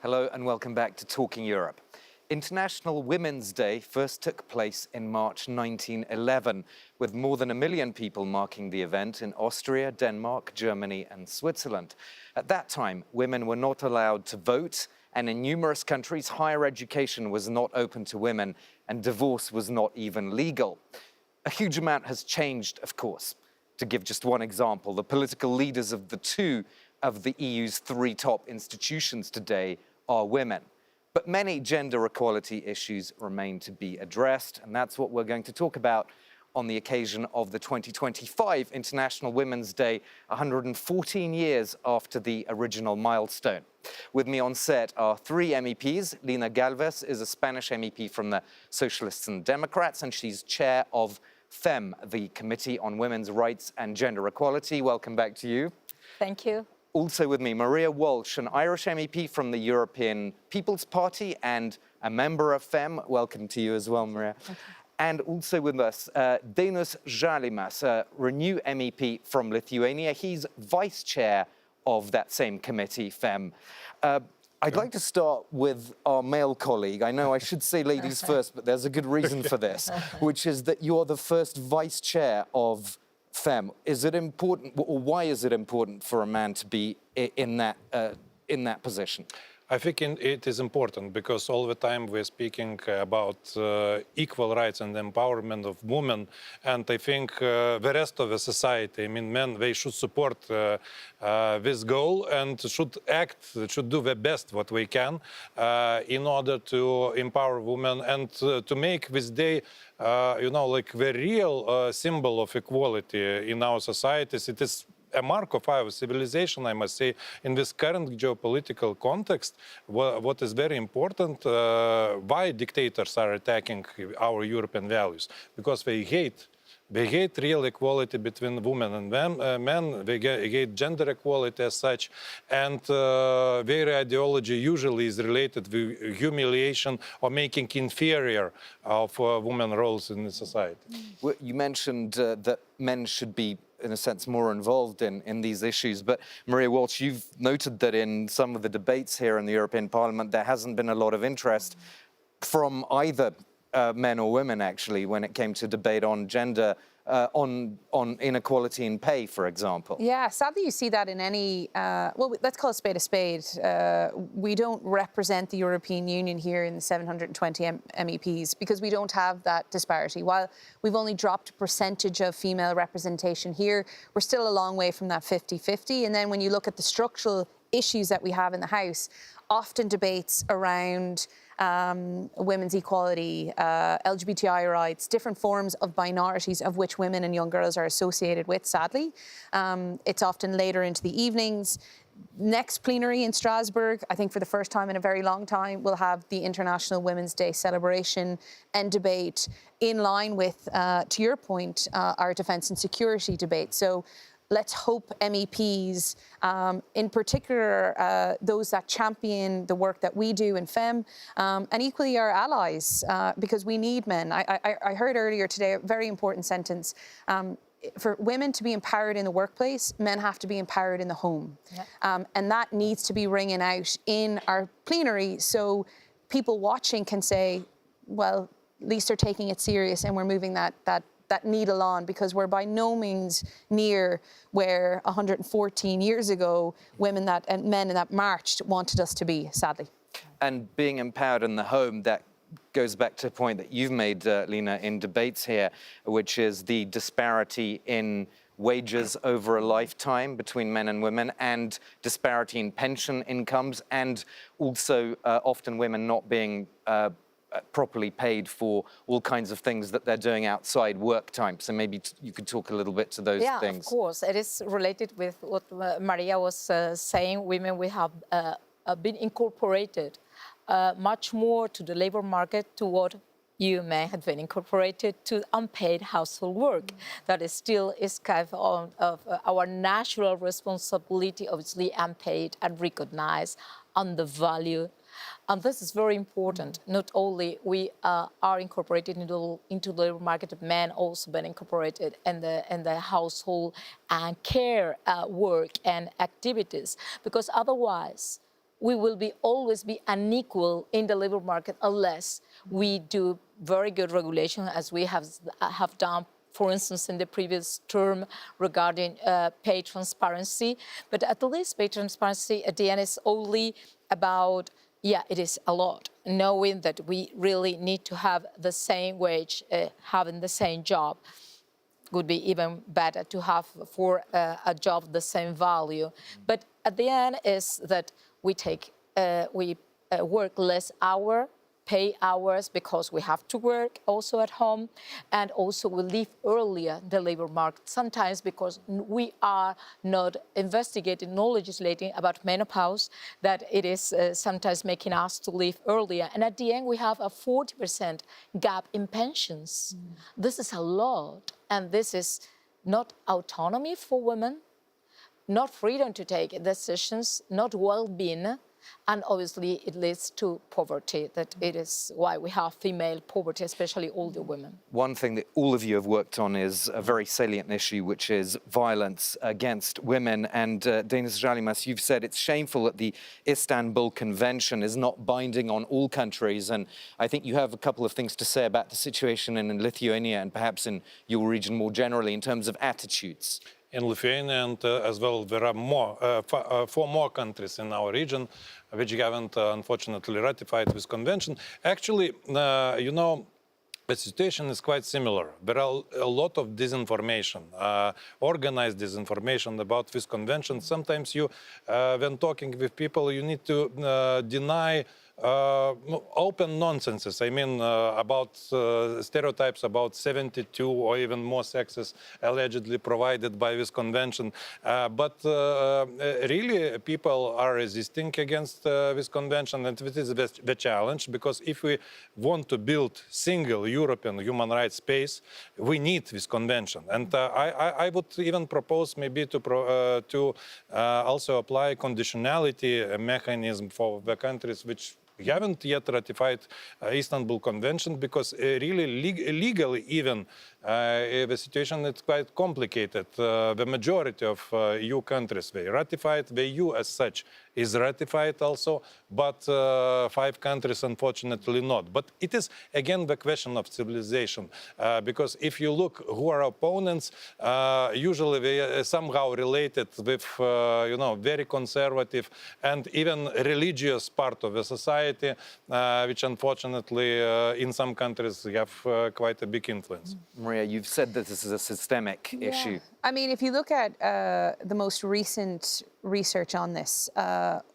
Hello and welcome back to Talking Europe. International Women's Day first took place in March 1911, with more than 1 million people marking the event in Austria, Denmark, Germany and Switzerland. At that time, women were not allowed to vote, and in numerous countries, higher education was not open to women and divorce was not even legal. A huge amount has changed, of course. To give just one example, the political leaders of two of the EU's 3 top institutions today are women. But many gender equality issues remain to be addressed, and that's what we're going to talk about on the occasion of the 2025 International Women's Day, 114 years after the original milestone. With me on set are 3 MEPs. Lina Galvez is a Spanish MEP from the Socialists and Democrats, and she's chair of FEM, the Committee on Women's Rights and Gender Equality. Welcome back to you. Thank you. Also with me, Maria Walsh, an Irish MEP from the European People's Party and a member of FEM. Welcome to you as well, Maria. And also with us, Dainius Žalimas, a Renew MEP from Lithuania. He's vice chair of that same committee, FEM. I'd like to start with our male colleague. I know I should say ladies first, but there's a good reason for this, which is that you're the first vice chair of FEM. Is it important, or why is it important for a man to be in that position? I think it is important because all the time we're speaking about equal rights and empowerment of women, and I think the rest of the society, I mean men, they should support this goal and should do the best what we can in order to empower women and to make this day like the real symbol of equality in our societies. It is a mark of our civilization, I must say, in this current geopolitical context. What is very important, why dictators are attacking our European values? Because they hate real equality between women and men. They hate gender equality as such, and their ideology usually is related with humiliation or making inferior of women roles in the society. Well, you mentioned that men should be, in a sense, more involved in these issues. But Maria Walsh, you've noted that in some of the debates here in the European Parliament, there hasn't been a lot of interest from either men or women, actually, when it came to debate on gender, on inequality in pay, for example. Yeah, sadly you see that in any, well, let's call a spade a spade. We don't represent the European Union here in the 720 MEPs because we don't have that disparity. While we've only dropped a percentage of female representation here, we're still a long way from that 50-50. And then when you look at the structural issues that we have in the House, often debates around women's equality, LGBTI rights, different forms of minorities of which women and young girls are associated with, sadly. It's often later into the evenings. Next plenary in Strasbourg, I think for the first time in a very long time, we'll have the International Women's Day celebration and debate in line with, to your point, our defence and security debate. So let's hope MEPs, in particular those that champion the work that we do in FEM, and equally our allies, because we need men. I heard earlier today a very important sentence. For women to be empowered in the workplace, men have to be empowered in the home. Yeah. And that needs to be ringing out in our plenary so people watching can say, well, at least they're taking it serious and we're moving that needle on, because we're by no means near where 114 years ago women and men that marched wanted us to be, sadly. And being empowered in the home, that goes back to a point that you've made, Lina, in debates here, which is the disparity in wages over a lifetime between men and women, and disparity in pension incomes, and also often women not being properly paid for all kinds of things that they're doing outside work time. So maybe you could talk a little bit to those things. Yeah, of course. It is related with what Maria was saying. Women, we have been incorporated much more to the labor market to what you may have been incorporated to unpaid household work. That is still kind of our natural responsibility, obviously unpaid and recognized, undervalued. And this is very important. Not only we are incorporated into the labor market, but men also been incorporated in the household and care work and activities, because otherwise we will always be unequal in the labor market unless we do very good regulation, as we have done, for instance, in the previous term regarding pay transparency. But at least pay transparency at the end is only about, yeah, it is a lot, knowing that we really need to have the same wage, having the same job. Would be even better to have for a job the same value. But at the end is that we work less pay hours because we have to work also at home, and also we leave earlier the labor market, sometimes because we are not investigating nor legislating about menopause, that it is sometimes making us to leave earlier. And at the end, we have a 40% gap in pensions. This is a lot, and this is not autonomy for women, not freedom to take decisions, not well-being, and obviously it leads to poverty. That it is why we have female poverty, especially older women. One thing that all of you have worked on is a very salient issue, which is violence against women. And Deniz Žalimas, you've said it's shameful that the Istanbul Convention is not binding on all countries. And I think you have a couple of things to say about the situation in Lithuania and perhaps in your region more generally in terms of attitudes. In Lithuania and as well, there are 4 more countries in our region which haven't unfortunately ratified this convention. Actually, you know, the situation is quite similar. There are a lot of disinformation, organized disinformation about this convention. Sometimes you, when talking with people, you need to deny open nonsenses. I mean, about stereotypes about 72 or even more sexes allegedly provided by this convention. But really, people are resisting against this convention, and it is the challenge, because if we want to build single European human rights space, we need this convention. And I would even propose maybe to also apply conditionality mechanism for the countries which haven't yet ratified Istanbul Convention, because really legally even the situation is quite complicated. The majority of EU countries, they ratified. The EU as such is ratified also, but 5 countries unfortunately not. But it is again the question of civilization, because if you look who are opponents, usually they are somehow related with you know, very conservative and even religious part of the society, which unfortunately in some countries have quite a big influence. Maria, you've said that this is a systemic issue. I mean, if you look at the most recent research on this,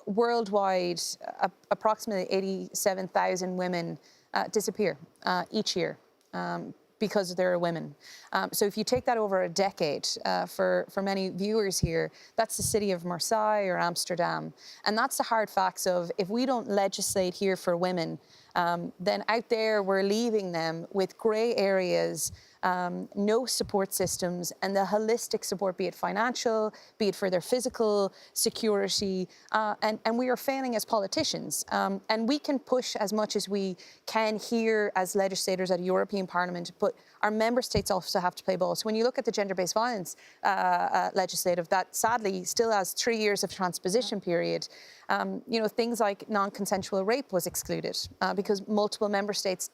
worldwide, approximately 87,000 women disappear each year because they're women. So if you take that over a decade, for many viewers here, that's the city of Marseille or Amsterdam. And that's the hard facts of, if we don't legislate here for women, then out there we're leaving them with grey areas, no support systems, and the holistic support, be it financial, be it for their physical security, and we are failing as politicians. And we can push as much as we can here as legislators at a European Parliament, but our member states also have to play ball. So when you look at the gender-based violence legislative, that sadly still has 3 years of transposition period, you know, things like non-consensual rape was excluded because multiple member states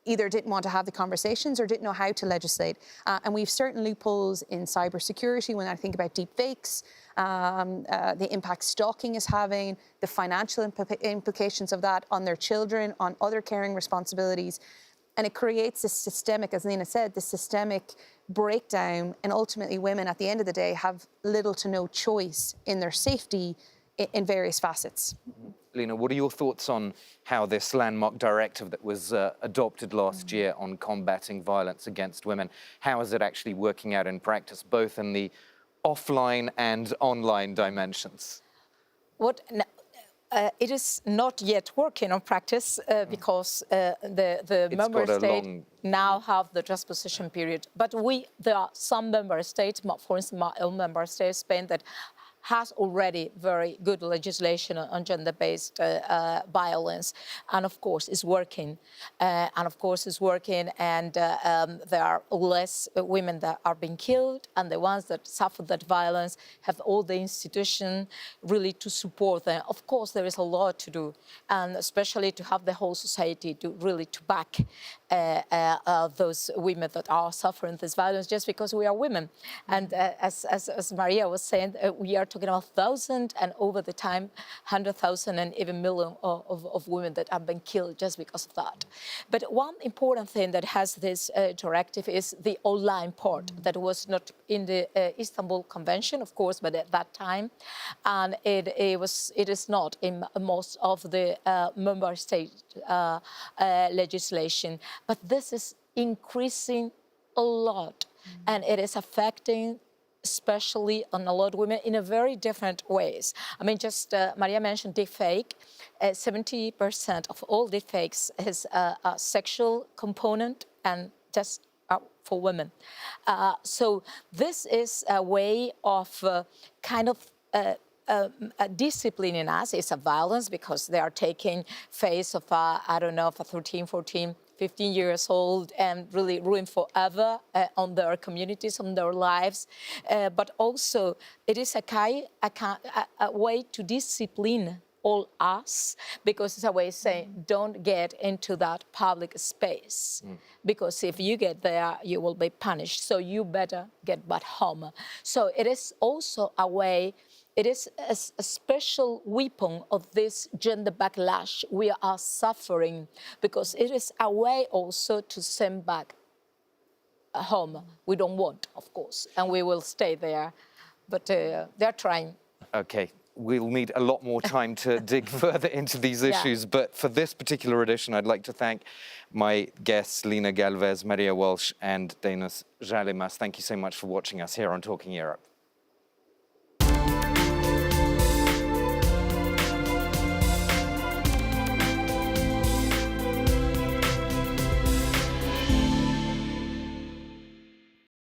either didn't want to have the conversations or didn't know how to legislate. And we've certain loopholes in cybersecurity when I think about deep fakes, the impact stalking is having, the financial implications of that on their children, on other caring responsibilities. And it creates this systemic, as Lena said, this systemic breakdown. And ultimately women at the end of the day have little to no choice in their safety in various facets. Lena, what are your thoughts on how this landmark directive that was adopted last year on combating violence against women, how is it actually working out in practice, both in the offline and online dimensions? It is not yet working on practice because the member states now have the transposition period. But there are some member states, for instance, my own member state, Spain, that has already very good legislation on gender-based violence, and of course is working. And there are less women that are being killed, and the ones that suffer that violence have all the institutions really to support them. Of course, there is a lot to do, and especially to have the whole society to really to back those women that are suffering this violence just because we are women. And as Maria was saying, we are talking about thousands and over the time 100,000 and even million of women that have been killed just because of that. But one important thing that has this directive is the online part that was not in the Istanbul Convention, of course, but at that time, and it is not in most of the member state legislation. But this is increasing a lot, and it is affecting especially on a lot of women in a very different ways. I mean, just Maria mentioned deepfake. 70% of all deepfakes has a sexual component and just for women. So this is a way of kind of disciplining us. It's a violence because they are taking face of I don't know, of a 13, 14, 15 years old and really ruin forever on their communities, on their lives. But also it is a way to discipline all us, because it's a way of saying, don't get into that public space. Because if you get there, you will be punished. So you better get back home. So it is also a way. It is a special weapon of this gender backlash we are suffering, because it is a way also to send back home. We don't want, of course, and we will stay there, but they're trying. Okay, we'll need a lot more time to dig further into these issues, but for this particular edition, I'd like to thank my guests, Lina Galvez, Maria Walsh, and Denis Žalimas. Thank you so much for watching us here on Talking Europe.